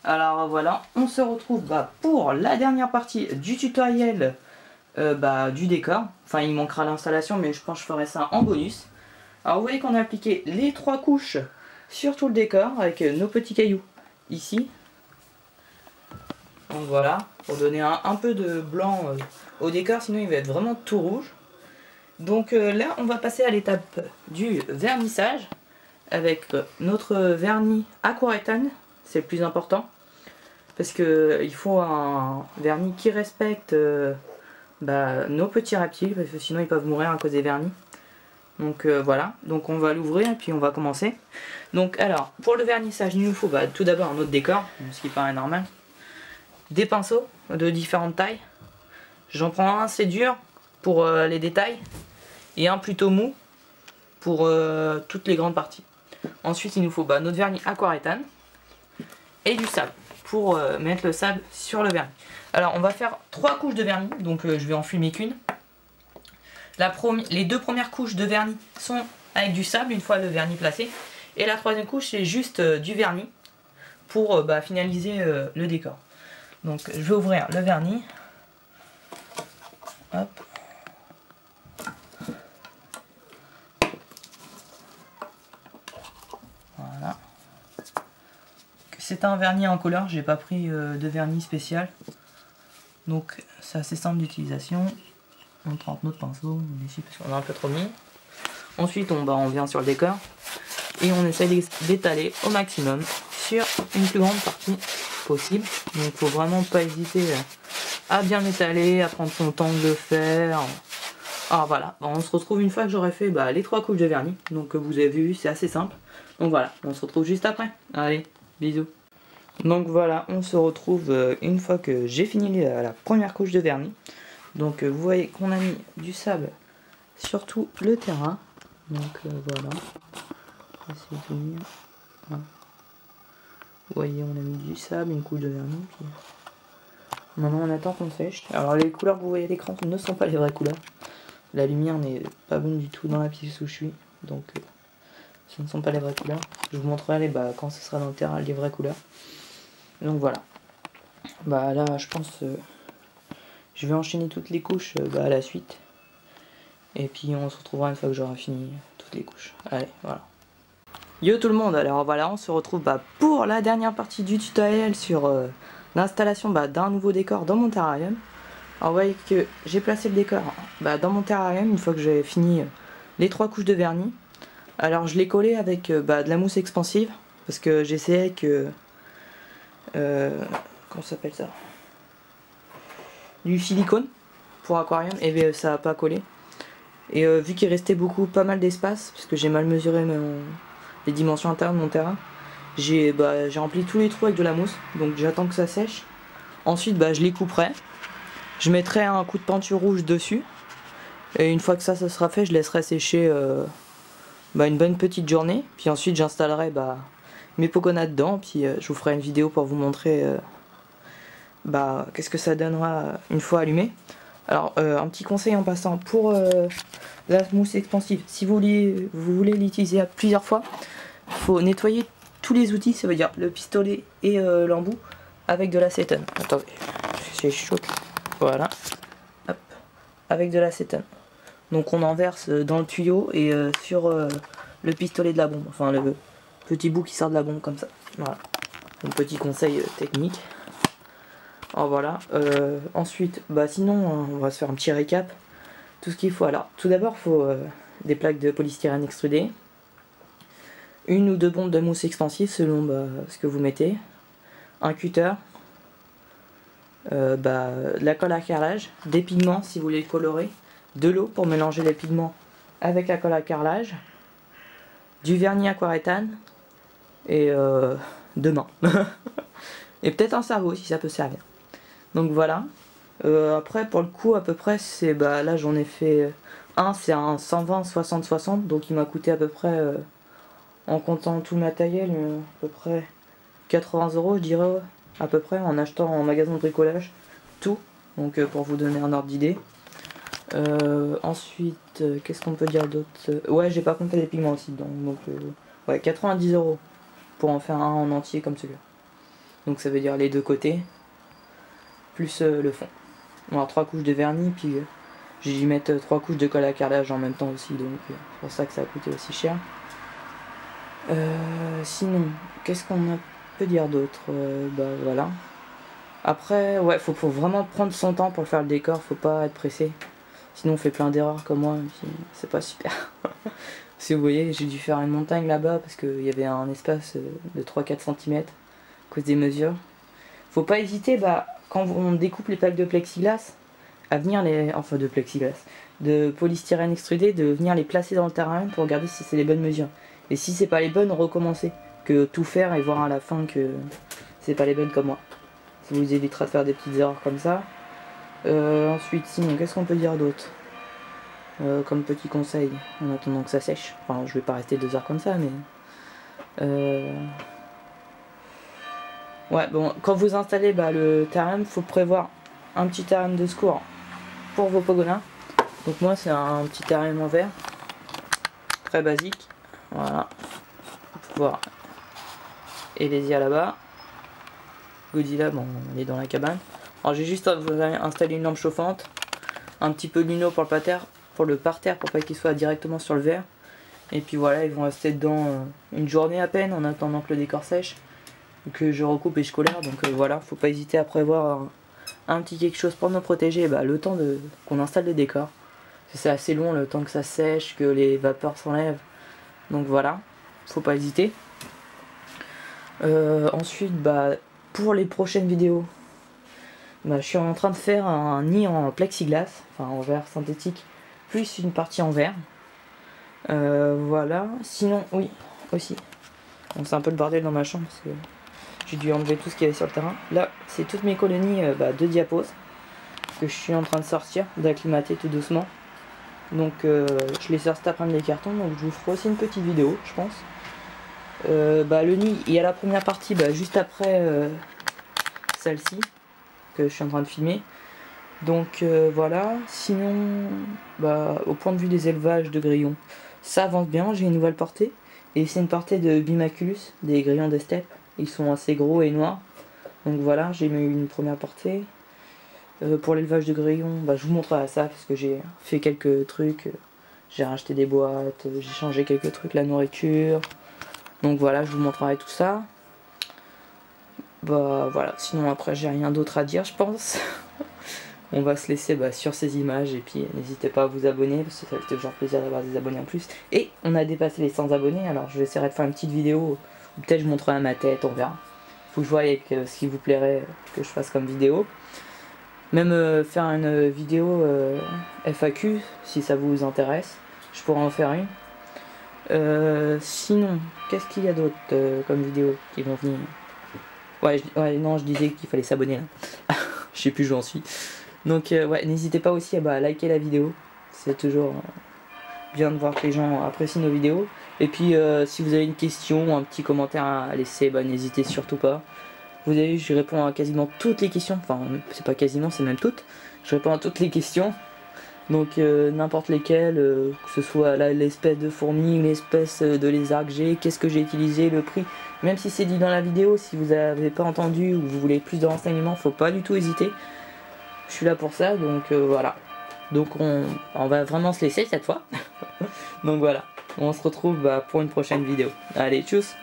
Alors voilà, on se retrouve pour la dernière partie du tutoriel du décor. Enfin, il manquera l'installation, mais je pense que je ferai ça en bonus. Alors vous voyez qu'on a appliqué les 3 couches sur tout le décor avec nos petits cailloux ici. Donc voilà, pour donner un peu de blanc au décor, sinon il va être vraiment tout rouge. Donc là, on va passer à l'étape du vernissage avec notre vernis aquarétane, c'est le plus important. Parce que il faut un vernis qui respecte nos petits reptiles, parce que sinon ils peuvent mourir à cause des vernis. Donc voilà, donc on va l'ouvrir et puis on va commencer. Donc alors, pour le vernissage, il nous faut tout d'abord un autre décor, ce qui paraît normal. Des pinceaux de différentes tailles. J'en prends un assez dur pour les détails et un plutôt mou pour toutes les grandes parties. Ensuite, il nous faut notre vernis aquarétane et du sable pour mettre le sable sur le vernis. Alors on va faire 3 couches de vernis, donc je vais en fumer qu'une. Les 2 premières couches de vernis sont avec du sable une fois le vernis placé, et la 3e couche c'est juste du vernis pour finaliser le décor. Donc je vais ouvrir le vernis. Hop. Voilà. C'est un vernis en couleur, j'ai pas pris de vernis spécial. Donc c'est assez simple d'utilisation. On prend notre pinceau, ici parce qu'on a un peu trop mis. Ensuite on vient sur le décor et on essaie d'étaler au maximum sur une plus grande partie possible. Donc faut vraiment pas hésiter à bien étaler, à prendre son temps de le faire. Alors voilà, on se retrouve une fois que j'aurai fait les 3 couches de vernis. Donc vous avez vu, c'est assez simple. Donc voilà, on se retrouve juste après. Allez, bisous. Donc voilà, on se retrouve une fois que j'ai fini la première couche de vernis. Donc vous voyez qu'on a mis du sable sur tout le terrain. Donc voilà. Essayer de venir. Voilà. Vous voyez, on a mis du sable, une couche de vernis. Puis... maintenant on attend qu'on sèche. Alors les couleurs que vous voyez à l'écran ne sont pas les vraies couleurs. La lumière n'est pas bonne du tout dans la pièce où je suis. Donc ce ne sont pas les vraies couleurs. Je vous montrerai quand ce sera dans le terrain les vraies couleurs. Donc voilà. Là je pense je vais enchaîner toutes les couches à la suite. Et puis on se retrouvera une fois que j'aurai fini toutes les couches. Allez, voilà. Yo tout le monde, alors voilà, on se retrouve pour la dernière partie du tutoriel sur l'installation d'un nouveau décor dans mon terrarium. Alors vous voyez que j'ai placé le décor dans mon terrarium une fois que j'ai fini les 3 couches de vernis. Alors je l'ai collé avec de la mousse expansive parce que j'essayais que... comment ça s'appelle ça? Du silicone pour aquarium, et bien ça n'a pas collé. Et vu qu'il restait pas mal d'espace, parce que j'ai mal mesuré les dimensions internes de mon terrain, j'ai rempli tous les trous avec de la mousse. Donc j'attends que ça sèche. Ensuite je les couperai. Je mettrai un coup de peinture rouge dessus. Et une fois que ça sera fait, je laisserai sécher une bonne petite journée. Puis ensuite j'installerai mes poconas dedans. Puis je vous ferai une vidéo pour vous montrer qu'est-ce que ça donnera une fois allumé. Alors un petit conseil en passant pour la mousse expansive, si vous voulez l'utiliser à plusieurs fois, il faut nettoyer tous les outils, ça veut dire le pistolet et l'embout avec de l'acétone. Attendez, c'est chaud. Voilà, hop, avec de l'acétone. Donc on en verse dans le tuyau et sur le pistolet de la bombe, enfin le petit bout qui sort de la bombe comme ça. Voilà, un petit conseil technique. Alors voilà, ensuite, sinon on va se faire un petit récap. Tout ce qu'il faut, alors tout d'abord il faut des plaques de polystyrène extrudées, 1 ou 2 bombes de mousse expansive selon ce que vous mettez, un cutter, de la colle à carrelage, des pigments si vous voulez colorer, de l'eau pour mélanger les pigments avec la colle à carrelage, du vernis aquarétane et 2 mains. Et peut-être un cerveau si ça peut servir. Donc voilà. Après pour le coup à peu près c'est là j'en ai fait c'est un 120 60 60, donc il m'a coûté à peu près en comptant tout le matériel à peu près 80 € je dirais, à peu près, en achetant en magasin de bricolage tout. Donc pour vous donner un ordre d'idée. Ensuite, qu'est-ce qu'on peut dire d'autre? Ouais, j'ai pas compté les pigments aussi dedans. Donc, ouais, 90 € pour en faire un en entier comme celui-là. Donc, ça veut dire les deux côtés, plus le fond. Alors, 3 couches de vernis, puis j'ai dû mettre 3 couches de colle à carrelage en même temps aussi. Donc, c'est pour ça que ça a coûté aussi cher. Sinon, qu'est-ce qu'on peut dire d'autre? Bah voilà. Après, ouais, faut vraiment prendre son temps pour faire le décor, faut pas être pressé. Sinon on fait plein d'erreurs comme moi, c'est pas super. Si vous voyez, j'ai dû faire une montagne là-bas parce qu'il y avait un espace de 3-4 cm à cause des mesures. Faut pas hésiter, bah, quand on découpe les plaques de plexiglas, à venir enfin de plexiglas, de polystyrène extrudé, de venir les placer dans le terrain pour regarder si c'est les bonnes mesures. Et si c'est pas les bonnes, recommencer. Que tout faire et voir à la fin que c'est pas les bonnes comme moi. Ça vous évitera de faire des petites erreurs comme ça. Ensuite, sinon, qu'est-ce qu'on peut dire d'autre comme petit conseil en attendant que ça sèche? Enfin, je vais pas rester 2 heures comme ça, mais... Ouais, bon, quand vous installez le terrain, faut prévoir un petit terrain de secours pour vos pogolins. Donc moi, c'est un petit terrain en verre, très basique. Voilà. Voilà. Et les yeux là-bas. Godzilla, bon, on est dans la cabane. Alors j'ai juste installé une lampe chauffante, un petit peu de lino pour le parterre pour pas qu'il soit directement sur le verre. Et puis voilà, ils vont rester dedans une journée à peine en attendant que le décor sèche, que je recoupe et je colère. Donc voilà, faut pas hésiter à prévoir un petit quelque chose pour nous protéger le temps qu'on installe le décor. C'est assez long le temps que ça sèche, que les vapeurs s'enlèvent. Donc voilà, faut pas hésiter. Ensuite, pour les prochaines vidéos, je suis en train de faire un nid en plexiglas, enfin en verre synthétique, plus une partie en verre. Voilà. Sinon, oui, aussi. Bon, c'est un peu le bordel dans ma chambre parce que j'ai dû enlever tout ce qu'il y avait sur le terrain. Là, c'est toutes mes colonies de diapos que je suis en train de sortir, d'acclimater tout doucement. Donc, je les sors cet après-midi des cartons, donc je vous ferai aussi une petite vidéo, je pense. Le nid, il y a la première partie juste après celle-ci que je suis en train de filmer. Donc voilà. Sinon, au point de vue des élevages de grillons, ça avance bien. J'ai une nouvelle portée et c'est une portée de Bimaculus, des grillons de steppe. Ils sont assez gros et noirs. Donc voilà, j'ai mis une première portée. Pour l'élevage de grillons, je vous montrerai ça parce que j'ai fait quelques trucs. J'ai racheté des boîtes, j'ai changé quelques trucs, la nourriture. Donc voilà, je vous montrerai tout ça. Voilà, sinon après j'ai rien d'autre à dire je pense. On va se laisser sur ces images et puis n'hésitez pas à vous abonner parce que ça fait toujours plaisir d'avoir des abonnés en plus. Et on a dépassé les 100 abonnés, alors je vais essayer de faire une petite vidéo ou peut-être je montrerai ma tête, on verra. Faut que je voie avec ce qui vous plairait que je fasse comme vidéo. Même faire une vidéo FAQ si ça vous intéresse, je pourrais en faire une. Sinon, qu'est-ce qu'il y a d'autre comme vidéo qui vont venir? Ouais, non, je disais qu'il fallait s'abonner là. Je sais plus où j'en suis. Donc, ouais, n'hésitez pas aussi à liker la vidéo. C'est toujours bien de voir que les gens apprécient nos vidéos. Et puis, si vous avez une question ou un petit commentaire à laisser, n'hésitez surtout pas. Vous avez vu, je réponds à quasiment toutes les questions. Enfin, c'est pas quasiment, c'est même toutes. Je réponds à toutes les questions. Donc n'importe lesquelles, que ce soit l'espèce de fourmi, l'espèce de lézard que j'ai, qu'est-ce que j'ai utilisé, le prix. Même si c'est dit dans la vidéo, si vous n'avez pas entendu ou vous voulez plus de renseignements, faut pas du tout hésiter. Je suis là pour ça, donc voilà. Donc on va vraiment se laisser cette fois. Donc voilà, on se retrouve pour une prochaine vidéo. Allez, tchuss!